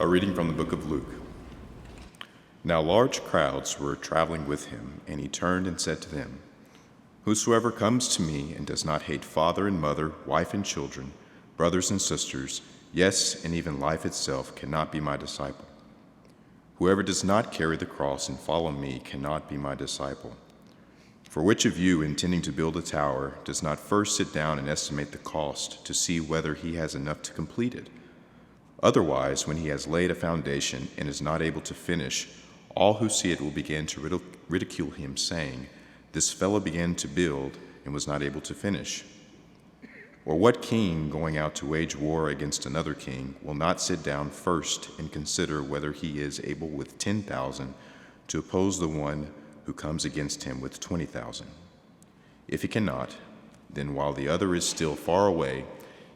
A reading from the book of Luke. Now large crowds were traveling with him, and he turned and said to them, "Whosoever comes to me and does not hate father and mother, wife and children, brothers and sisters, yes, and even life itself, cannot be my disciple. Whoever does not carry the cross and follow me cannot be my disciple. For which of you, intending to build a tower, does not first sit down and estimate the cost to see whether he has enough to complete it? Otherwise, when he has laid a foundation and is not able to finish, all who see it will begin to ridicule him, saying, 'This fellow began to build and was not able to finish.' Or what king, going out to wage war against another king, will not sit down first and consider whether he is able with 10,000 to oppose the one who comes against him with 20,000? If he cannot, then while the other is still far away,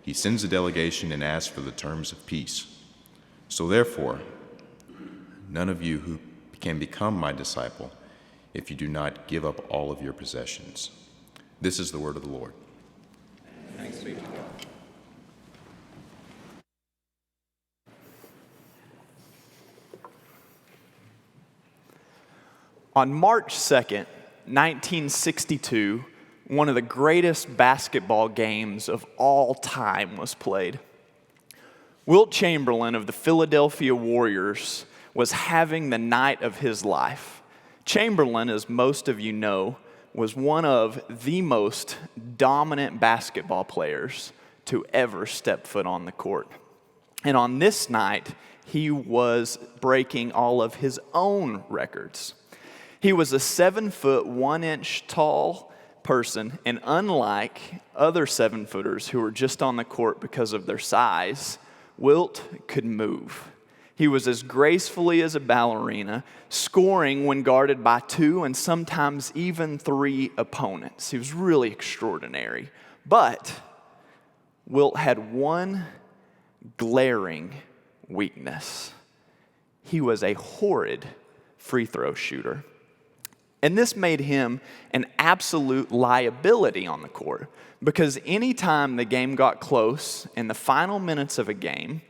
he sends a delegation and asks for the terms of peace. So therefore, none of you who can become my disciple if you do not give up all of your possessions." This is the word of the Lord. Thanks be to God. On March 2nd, 1962, one of the greatest basketball games of all time was played. Wilt Chamberlain of the Philadelphia Warriors was having the night of his life. Chamberlain, as most of you know, was one of the most dominant basketball players to ever step foot on the court. And on this night, he was breaking all of his own records. He was a 7-foot, 1-inch tall person, and unlike other 7-footers who were just on the court because of their size, Wilt could move. He was as gracefully as a ballerina, scoring when guarded by 2 and sometimes even 3 opponents. He was really extraordinary. But Wilt had one glaring weakness. He was a horrid free throw shooter. And this made him an absolute liability on the court, because anytime the game got close in the final minutes of a game,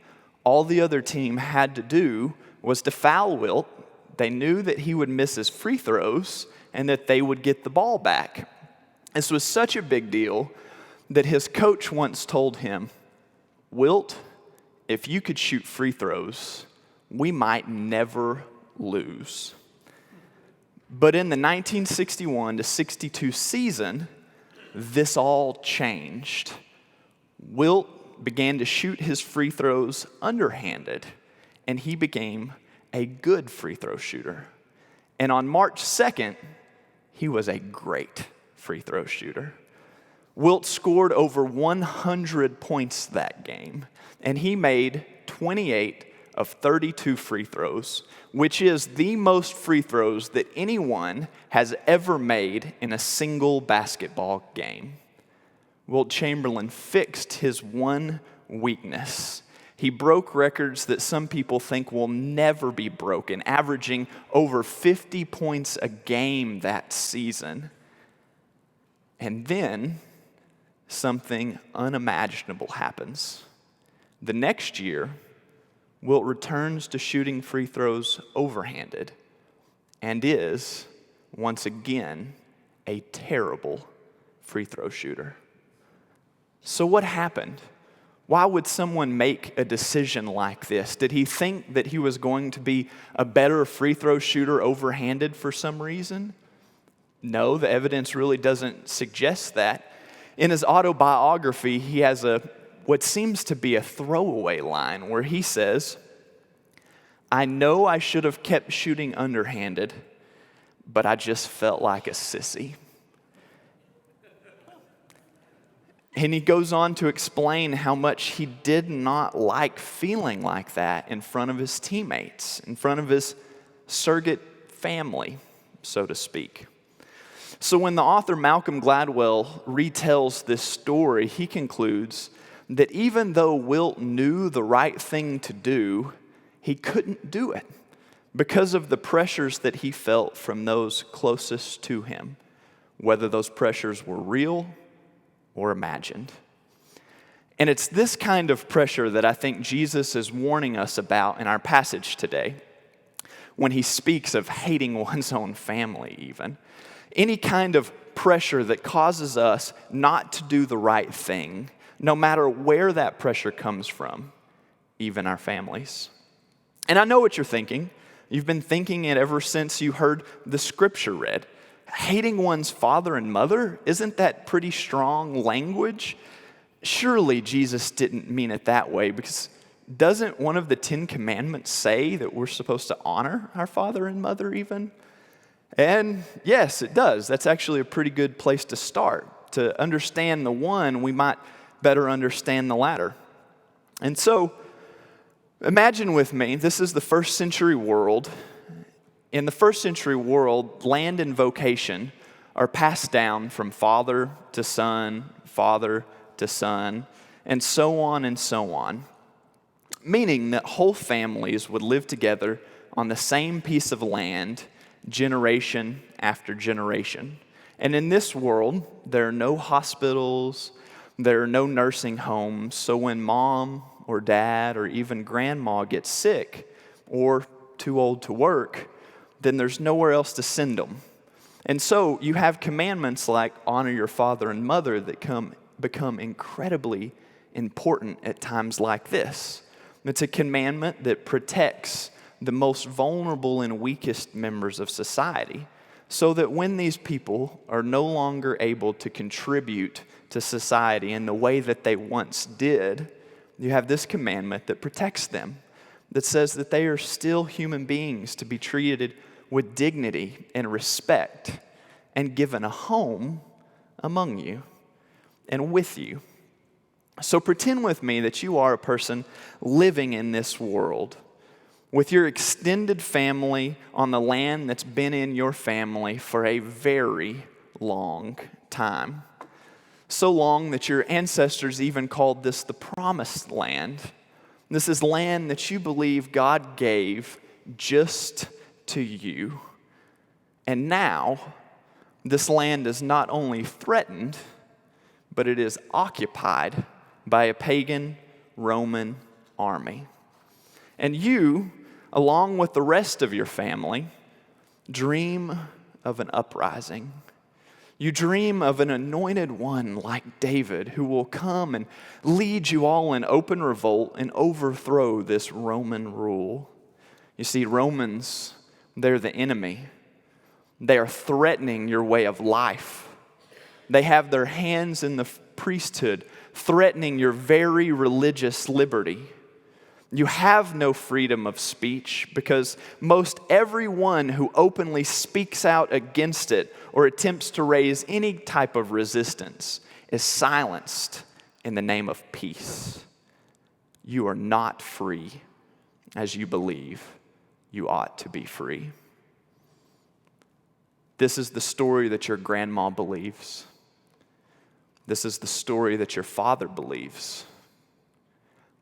all the other team had to do was to foul Wilt. They knew that he would miss his free throws and that they would get the ball back. This was such a big deal that his coach once told him, "Wilt, if you could shoot free throws, we might never lose." But in the 1961 to 62 season, this all changed. Wilt began to shoot his free throws underhanded, and he became a good free throw shooter. And on March 2nd, he was a great free throw shooter. Wilt scored over 100 points that game, and he made 28 of 32 free throws, which is the most free throws that anyone has ever made in a single basketball game. Wilt Chamberlain fixed his one weakness. He broke records that some people think will never be broken, averaging over 50 points a game that season. And then something unimaginable happens. The next year, Wilt returns to shooting free throws overhanded and is, once again, a terrible free throw shooter. So what happened? Why would someone make a decision like this? Did he think that he was going to be a better free throw shooter overhanded for some reason? No, the evidence really doesn't suggest that. In his autobiography, he has what seems to be a throwaway line where he says, "I know I should have kept shooting underhanded, but I just felt like a sissy." And he goes on to explain how much he did not like feeling like that in front of his teammates, in front of his surrogate family, so to speak. So when the author Malcolm Gladwell retells this story, he concludes that even though Wilt knew the right thing to do, he couldn't do it because of the pressures that he felt from those closest to him, whether those pressures were real or imagined. And it's this kind of pressure that I think Jesus is warning us about in our passage today when he speaks of hating one's own family even. Any kind of pressure that causes us not to do the right thing, no matter where that pressure comes from, even our families. And I know what you're thinking. You've been thinking it ever since you heard the scripture read. Hating one's father and mother, isn't that pretty strong language? Surely Jesus didn't mean it that way, because doesn't one of the 10 Commandments say that we're supposed to honor our father and mother even? And yes, it does. That's actually a pretty good place to start. To understand the one, we might better understand the latter. And so, imagine with me, this is the first century world. In the first century world, land and vocation are passed down from father to son, and so on and so on. Meaning that whole families would live together on the same piece of land, generation after generation. And in this world, there are no hospitals, there are no nursing homes, so when mom or dad or even grandma gets sick or too old to work, then there's nowhere else to send them. And so you have commandments like honor your father and mother that become incredibly important at times like this. It's a commandment that protects the most vulnerable and weakest members of society, so that when these people are no longer able to contribute to society in the way that they once did, you have this commandment that protects them, that says that they are still human beings to be treated with dignity and respect and given a home among you and with you. So pretend with me that you are a person living in this world with your extended family on the land that's been in your family for a very long time. So long that your ancestors even called this the promised land. This is land that you believe God gave just to you. And now, this land is not only threatened, but it is occupied by a pagan Roman army. And you, along with the rest of your family, dream of an uprising. You dream of an anointed one like David who will come and lead you all in open revolt and overthrow this Roman rule. You see, Romans, they're the enemy. They are threatening your way of life. They have their hands in the priesthood, threatening your very religious liberty. You have no freedom of speech because most everyone who openly speaks out against it or attempts to raise any type of resistance is silenced in the name of peace. You are not free as you believe you ought to be free. This is the story that your grandma believes. This is the story that your father believes.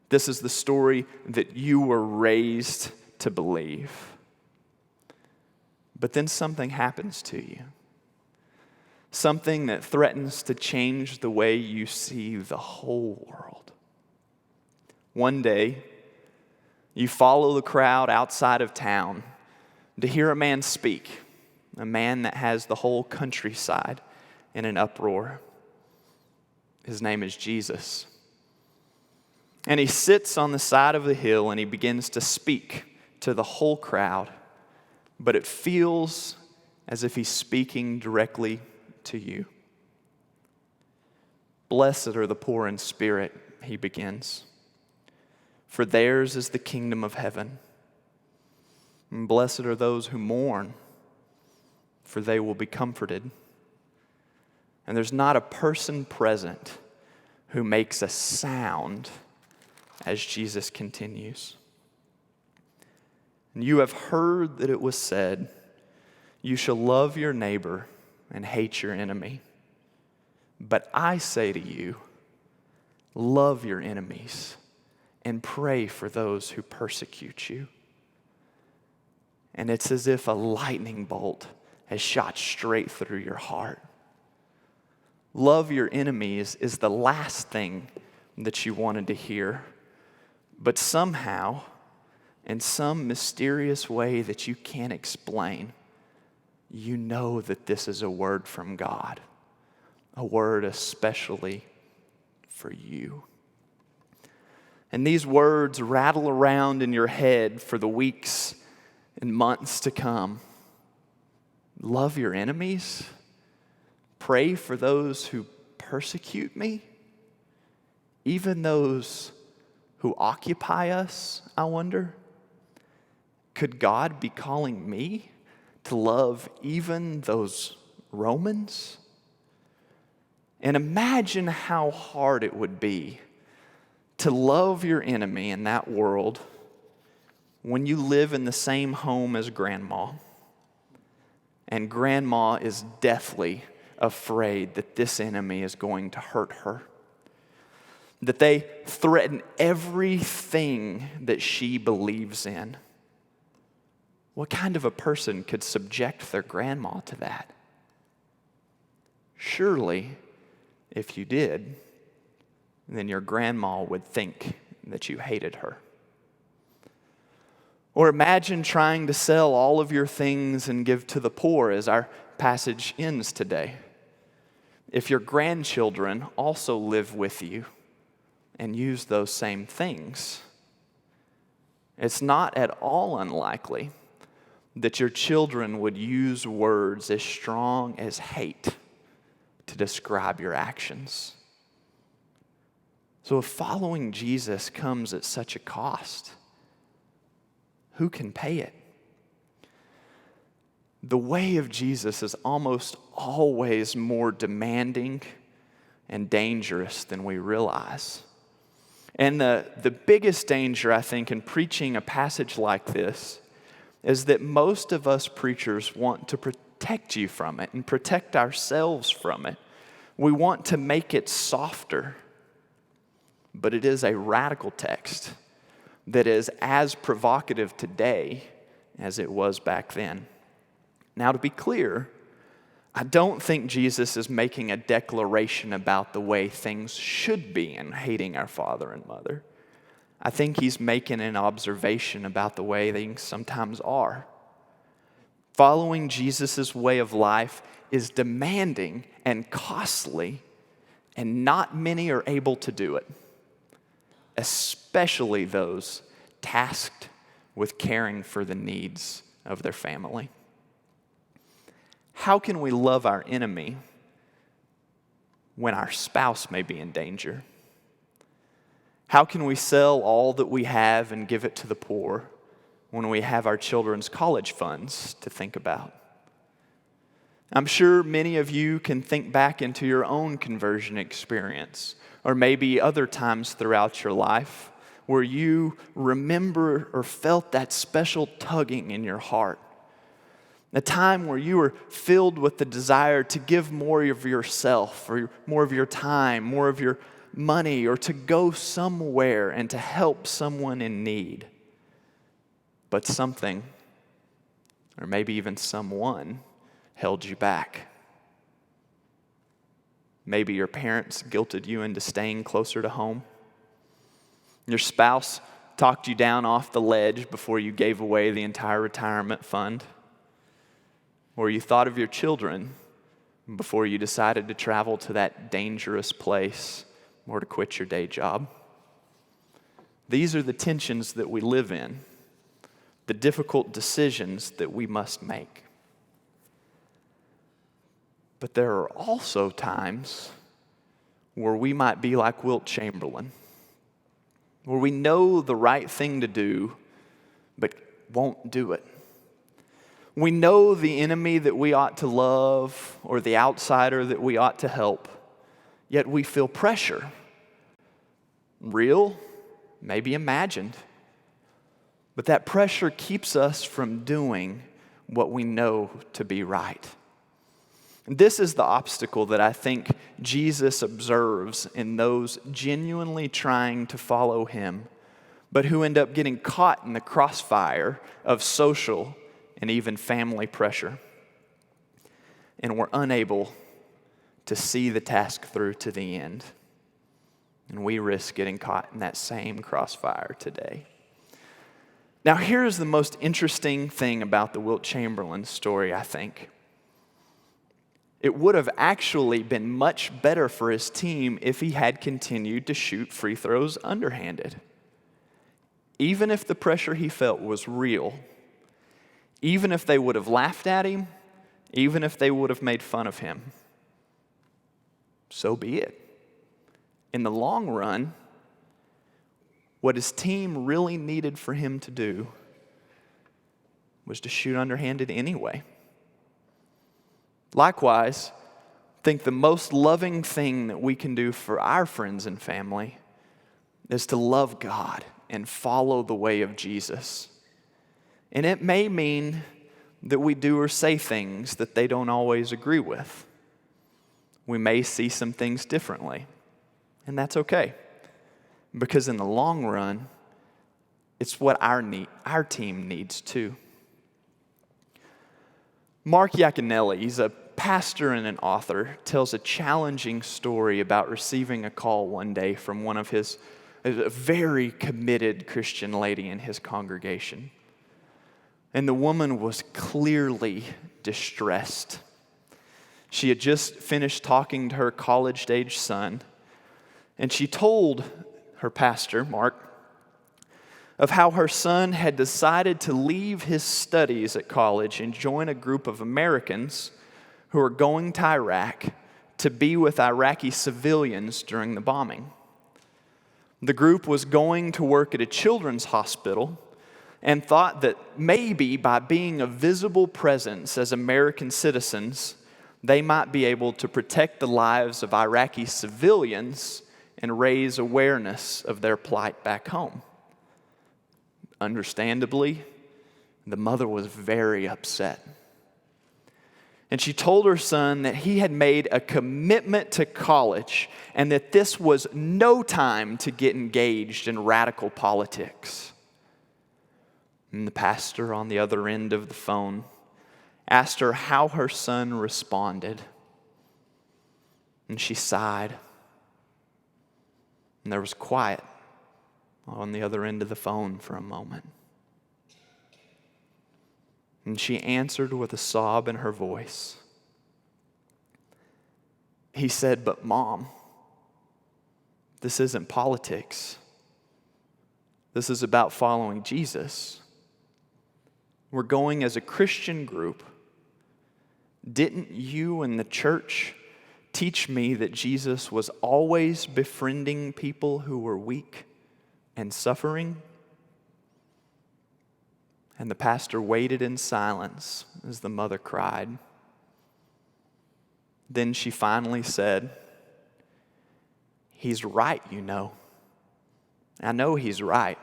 This is the story that you were raised to believe. But then something happens to you. Something that threatens to change the way you see the whole world. One day, you follow the crowd outside of town to hear a man speak, a man that has the whole countryside in an uproar. His name is Jesus. And he sits on the side of the hill and he begins to speak to the whole crowd, but it feels as if he's speaking directly to you. Blessed are the poor in spirit, he begins, for theirs is the kingdom of heaven. And blessed are those who mourn, for they will be comforted. And there's not a person present who makes a sound as Jesus continues. And you have heard that it was said, you shall love your neighbor and hate your enemy. But I say to you, love your enemies and pray for those who persecute you. And it's as if a lightning bolt has shot straight through your heart. Love your enemies is the last thing that you wanted to hear, but somehow, in some mysterious way that you can't explain, you know that this is a word from God, a word especially for you. And these words rattle around in your head for the weeks and months to come. Love your enemies. Pray for those who persecute me. Even those who occupy us, I wonder. Could God be calling me to love even those Romans? And imagine how hard it would be to love your enemy in that world when you live in the same home as grandma, and grandma is deathly afraid that this enemy is going to hurt her, that they threaten everything that she believes in. What kind of a person could subject their grandma to that? Surely, if you did, then your grandma would think that you hated her. Or imagine trying to sell all of your things and give to the poor, as our passage ends today. If your grandchildren also live with you and use those same things, it's not at all unlikely that your children would use words as strong as hate to describe your actions. So if following Jesus comes at such a cost, who can pay it? The way of Jesus is almost always more demanding and dangerous than we realize. And the biggest danger, I think, in preaching a passage like this is that most of us preachers want to protect you from it and protect ourselves from it. We want to make it softer. But it is a radical text that is as provocative today as it was back then. Now, to be clear, I don't think Jesus is making a declaration about the way things should be in hating our father and mother. I think he's making an observation about the way things sometimes are. Following Jesus' way of life is demanding and costly, and not many are able to do it, especially those tasked with caring for the needs of their family. How can we love our enemy when our spouse may be in danger? How can we sell all that we have and give it to the poor when we have our children's college funds to think about? I'm sure many of you can think back into your own conversion experience, or maybe other times throughout your life where you remember or felt that special tugging in your heart. A time where you were filled with the desire to give more of yourself, or more of your time, more of your money, or to go somewhere and to help someone in need. But something, or maybe even someone, held you back. Maybe your parents guilted you into staying closer to home. Your spouse talked you down off the ledge before you gave away the entire retirement fund. Or you thought of your children before you decided to travel to that dangerous place or to quit your day job. These are the tensions that we live in, the difficult decisions that we must make. But there are also times where we might be like Wilt Chamberlain, where we know the right thing to do, but won't do it. We know the enemy that we ought to love or the outsider that we ought to help, yet we feel pressure. Real, maybe imagined. But that pressure keeps us from doing what we know to be right. And this is the obstacle that I think Jesus observes in those genuinely trying to follow him, but who end up getting caught in the crossfire of social and even family pressure. And we're unable to see the task through to the end. And we risk getting caught in that same crossfire today. Now, here's the most interesting thing about the Wilt Chamberlain story, I think. It would have actually been much better for his team if he had continued to shoot free throws underhanded. Even if the pressure he felt was real, even if they would have laughed at him, even if they would have made fun of him, so be it. In the long run, what his team really needed for him to do was to shoot underhanded anyway. Likewise, I think the most loving thing that we can do for our friends and family is to love God and follow the way of Jesus. And it may mean that we do or say things that they don't always agree with. We may see some things differently, and that's okay. Because in the long run, it's what our team needs too. Mark Yaconelli, he's a pastor and an author, tells a challenging story about receiving a call one day from a very committed Christian lady in his congregation. And the woman was clearly distressed. She had just finished talking to her college-age son, and she told her pastor, Mark, of how her son had decided to leave his studies at college and join a group of Americans who were going to Iraq to be with Iraqi civilians during the bombing. The group was going to work at a children's hospital and thought that maybe by being a visible presence as American citizens, they might be able to protect the lives of Iraqi civilians and raise awareness of their plight back home. Understandably, the mother was very upset. And she told her son that he had made a commitment to college and that this was no time to get engaged in radical politics. And the pastor on the other end of the phone asked her how her son responded. And she sighed. And there was quiet on the other end of the phone for a moment. And she answered with a sob in her voice. He said, "But Mom, this isn't politics. This is about following Jesus. We're going as a Christian group. Didn't you and the church teach me that Jesus was always befriending people who were weak and suffering?" And the pastor waited in silence as the mother cried. Then she finally said, "He's right, you know. I know he's right.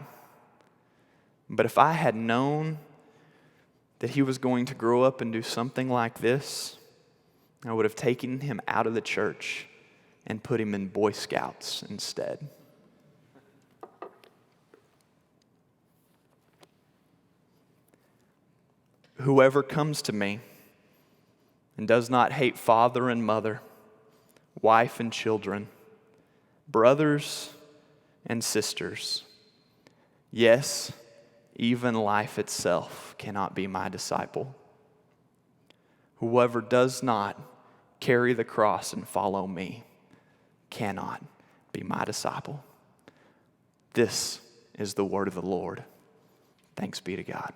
But if I had known that he was going to grow up and do something like this, I would have taken him out of the church and put him in Boy Scouts instead." Whoever comes to me and does not hate father and mother, wife and children, brothers and sisters, yes, even life itself, cannot be my disciple. Whoever does not carry the cross and follow me cannot be my disciple. This is the word of the Lord. Thanks be to God.